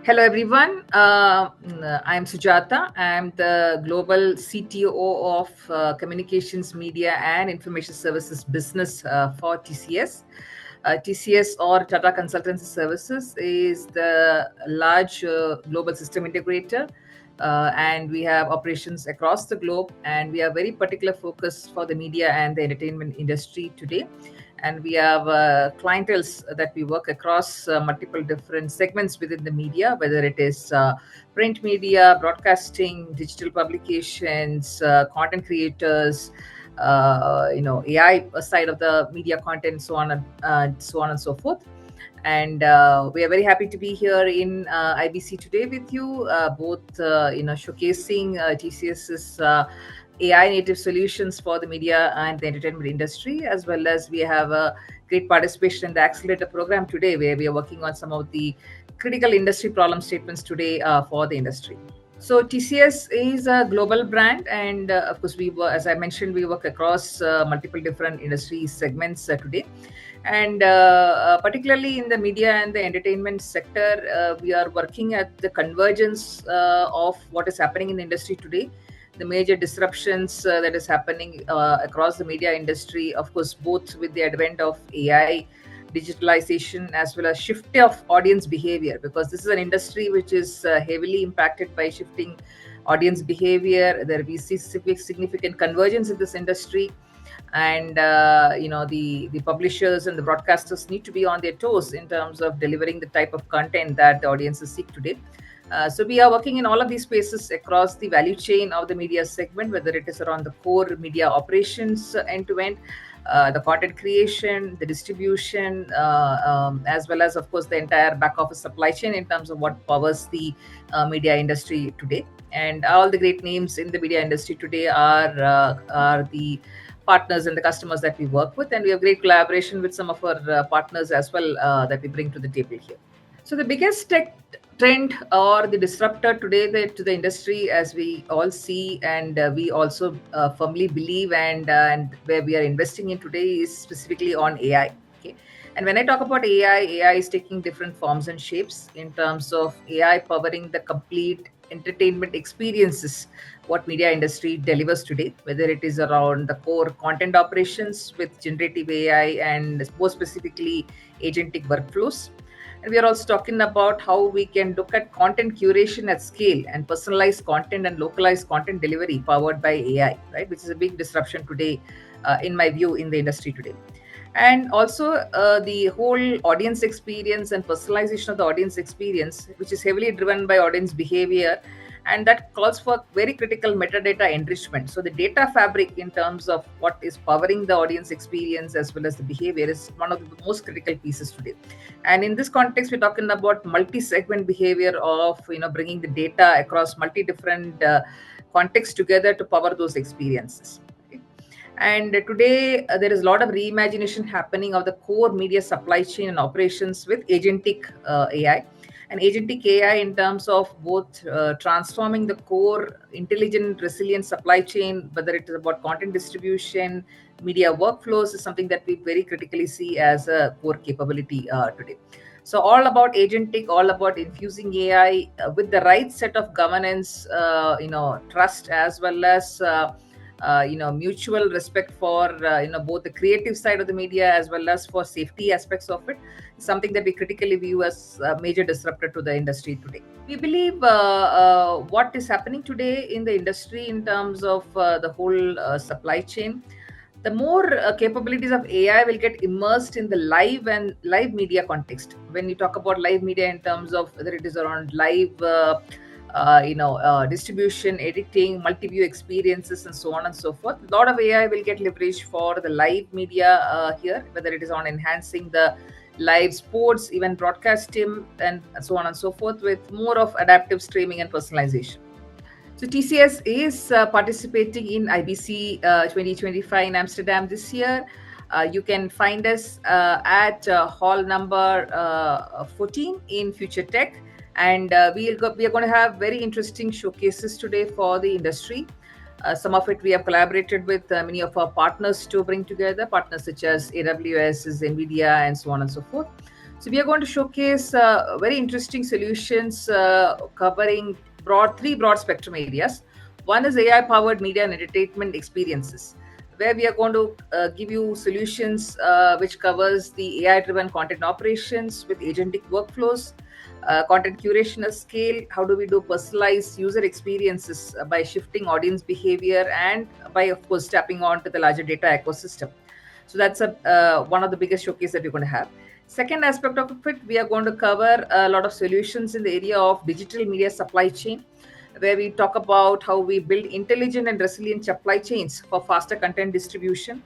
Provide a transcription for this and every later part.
Hello, everyone. I'm Sujatha. I'm the global CTO of Communications, Media, and Information Services business for TCS. TCS or Tata Consultancy Services is the large global system integrator, and we have operations across the globe. And we are very particular focus for the media and the entertainment industry today. And we have clientels that we work across multiple different segments within the media, whether it is print media, broadcasting, digital publications, content creators, AI side of the media content, so on and so forth. And we are very happy to be here in IBC today with you, both showcasing TCS's AI native solutions for the media and the entertainment industry, as well as we have a great participation in the accelerator program today, where we are working on some of the critical industry problem statements today for the industry. So TCS is a global brand, and of course, as I mentioned, we work across multiple different industry segments today. And particularly in the media and the entertainment sector, we are working at the convergence of what is happening in the industry today, the major disruptions that is happening across the media industry, of course, both with the advent of AI, digitalization, as well as shift of audience behavior, because this is an industry which is heavily impacted by shifting audience behavior. There we see significant convergence in this industry, and the publishers and the broadcasters need to be on their toes in terms of delivering the type of content that the audiences seek today. So we are working in all of these spaces across the value chain of the media segment, whether it is around the core media operations end to end, the content creation, the distribution, as well as, of course, the entire back office supply chain in terms of what powers the media industry today. And all the great names in the media industry today are the partners and the customers that we work with, and we have great collaboration with some of our partners as well that we bring to the table here. So the biggest tech trend or the disruptor today to the industry, as we all see, and we also firmly believe, and where we are investing in today, is specifically on AI. Okay, and when I talk about AI is taking different forms and shapes in terms of AI powering the complete entertainment experiences what media industry delivers today, whether it is around the core content operations with generative AI and more specifically agentic workflows. And we are also talking about how we can look at content curation at scale and personalized content and localized content delivery powered by AI, right? Which is a big disruption today, in my view, in the industry today. And also the whole audience experience and personalization of the audience experience, which is heavily driven by audience behavior, and that calls for very critical metadata enrichment. So the data fabric in terms of what is powering the audience experience as well as the behavior is one of the most critical pieces today. And in this context, we're talking about multi-segment behavior of bringing the data across multi different contexts together to power those experiences. And today, there is a lot of reimagination happening of the core media supply chain and operations with agentic AI. And agentic AI in terms of both transforming the core intelligent, resilient supply chain, whether it is about content distribution, media workflows, is something that we very critically see as a core capability today. So all about agentic, all about infusing AI with the right set of governance, trust, as well as mutual respect for both the creative side of the media as well as for safety aspects of it, something that we critically view as a major disruptor to the industry today. We believe what is happening today in the industry in terms of the whole supply chain, the more capabilities of AI will get immersed in the live media context. When we talk about live media in terms of whether it is around live distribution, editing, multi-view experiences, and so on and so forth. A lot of AI will get leveraged for the live media here, whether it is on enhancing the live sports, even broadcasting, and so on and so forth, with more of adaptive streaming and personalization. So TCS is participating in IBC 2025 in Amsterdam this year. You can find us at hall number 14 in Future Tech. And we are going to have very interesting showcases today for the industry. Some of it we have collaborated with many of our partners to bring together, partners such as AWS, NVIDIA, and so on and so forth. So we are going to showcase very interesting solutions covering three broad spectrum areas. One is AI powered media and entertainment experiences, where we are going to give you solutions which covers the AI driven content operations with agentic workflows, content curation at scale. How do we do personalized user experiences by shifting audience behavior and by, of course, tapping on to the larger data ecosystem. So that's a one of the biggest showcase that we're going to have. Second aspect of it, we are going to cover a lot of solutions in the area of digital media supply chain, where we talk about how we build intelligent and resilient supply chains for faster content distribution.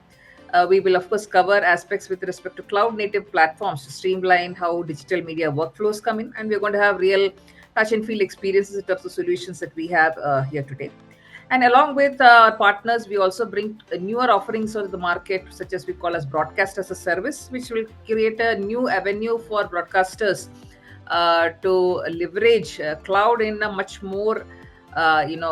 We will, of course, cover aspects with respect to cloud native platforms to streamline how digital media workflows come in. And we're going to have real touch and feel experiences in terms of solutions that we have here today. And along with our partners, we also bring newer offerings on the market, such as we call as broadcast as a service, which will create a new avenue for broadcasters to leverage cloud in a much more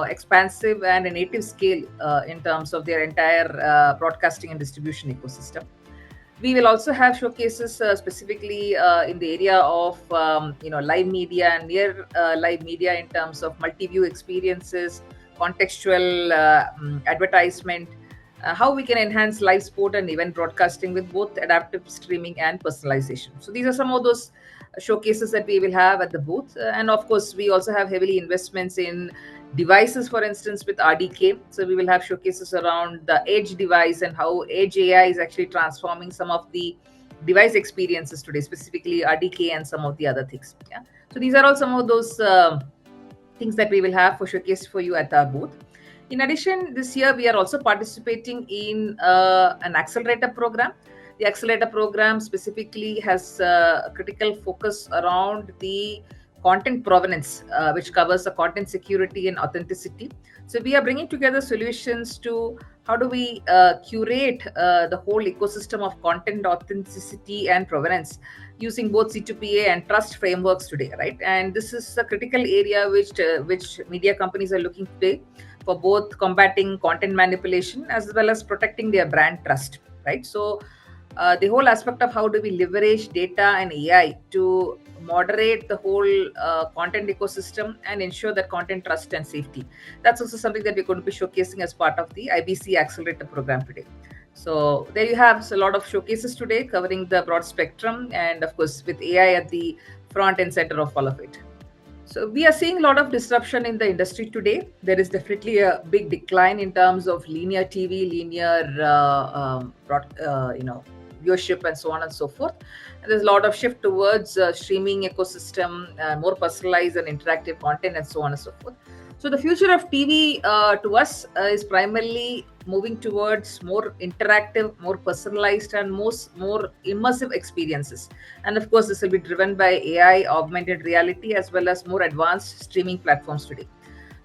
expansive and a native scale in terms of their entire broadcasting and distribution ecosystem. We will also have showcases specifically in the area of live media and near live media in terms of multi-view experiences, contextual advertisement, how we can enhance live sport and event broadcasting with both adaptive streaming and personalization. So these are some of those showcases that we will have at the booth. And of course, we also have heavily investments in devices, for instance, with RDK. So we will have showcases around the edge device and how edge AI is actually transforming some of the device experiences today, specifically RDK and some of the other things. Yeah. So these are all some of those things that we will have for showcase for you at our booth. In addition, this year we are also participating in an accelerator program. The accelerator program specifically has a critical focus around the content provenance, which covers the content security and authenticity. So we are bringing together solutions to how do we curate the whole ecosystem of content authenticity and provenance using both C2PA and trust frameworks today, right? And this is a critical area which media companies are looking today for both combating content manipulation as well as protecting their brand trust, right? So the whole aspect of how do we leverage data and AI to moderate the whole content ecosystem and ensure that content trust and safety. That's also something that we're going to be showcasing as part of the IBC Accelerator program today. So there you have a lot of showcases today covering the broad spectrum, and of course with AI at the front and center of all of it. So we are seeing a lot of disruption in the industry today. There is definitely a big decline in terms of linear TV, linear viewership, and so on and so forth. And there's a lot of shift towards streaming ecosystem, more personalized and interactive content, and so on and so forth. So the future of TV to us is primarily moving towards more interactive, more personalized, and more immersive experiences. And of course, this will be driven by AI, augmented reality, as well as more advanced streaming platforms today.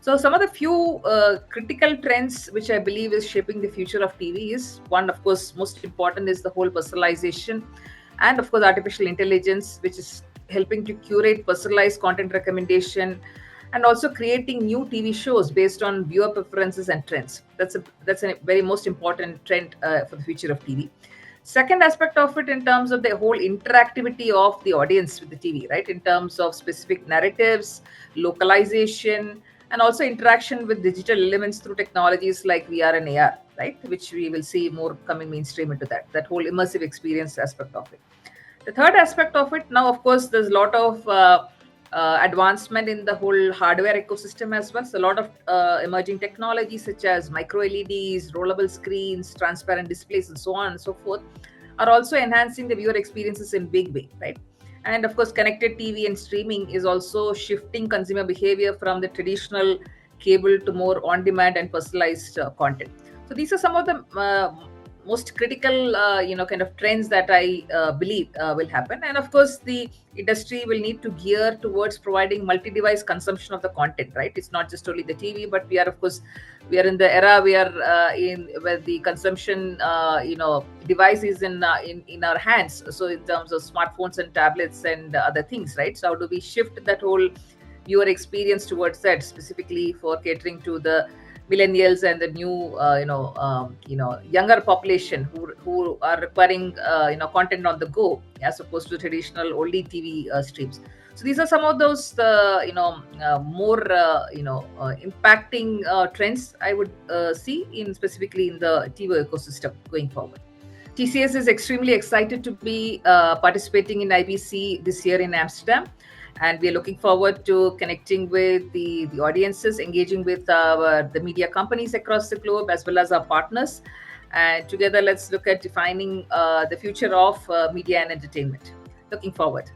So some of the few critical trends which I believe is shaping the future of TV is one, of course, most important is the whole personalization, and of course artificial intelligence, which is helping to curate personalized content recommendation and also creating new TV shows based on viewer preferences and trends. That's a very most important trend for the future of TV. Second aspect of it in terms of the whole interactivity of the audience with the TV, right? In terms of specific narratives, localization, and also interaction with digital elements through technologies like VR and AR, right? Which we will see more coming mainstream into that whole immersive experience aspect of it. The third aspect of it, now, of course, there's a lot of advancement in the whole hardware ecosystem as well. So a lot of emerging technologies such as micro LEDs, rollable screens, transparent displays, and so on and so forth are also enhancing the viewer experiences in big way, right? And of course, connected TV and streaming is also shifting consumer behavior from the traditional cable to more on-demand and personalized content. So these are some of the most critical, kind of trends that I believe will happen. And of course, the industry will need to gear towards providing multi-device consumption of the content, right? It's not just only the TV, but we are in the era where the consumption, device is in our hands. So in terms of smartphones and tablets and other things, right? So how do we shift that whole viewer experience towards that, specifically for catering to the millennials and the new younger population who are requiring content on the go as opposed to traditional only TV streams. So these are some of those more impacting trends I would see in specifically in the TV ecosystem going forward. TCS is extremely excited to be participating in IBC this year in Amsterdam, and we are looking forward to connecting with the audiences, engaging with the media companies across the globe, as well as our partners. And together, let's look at defining the future of media and entertainment. Looking forward.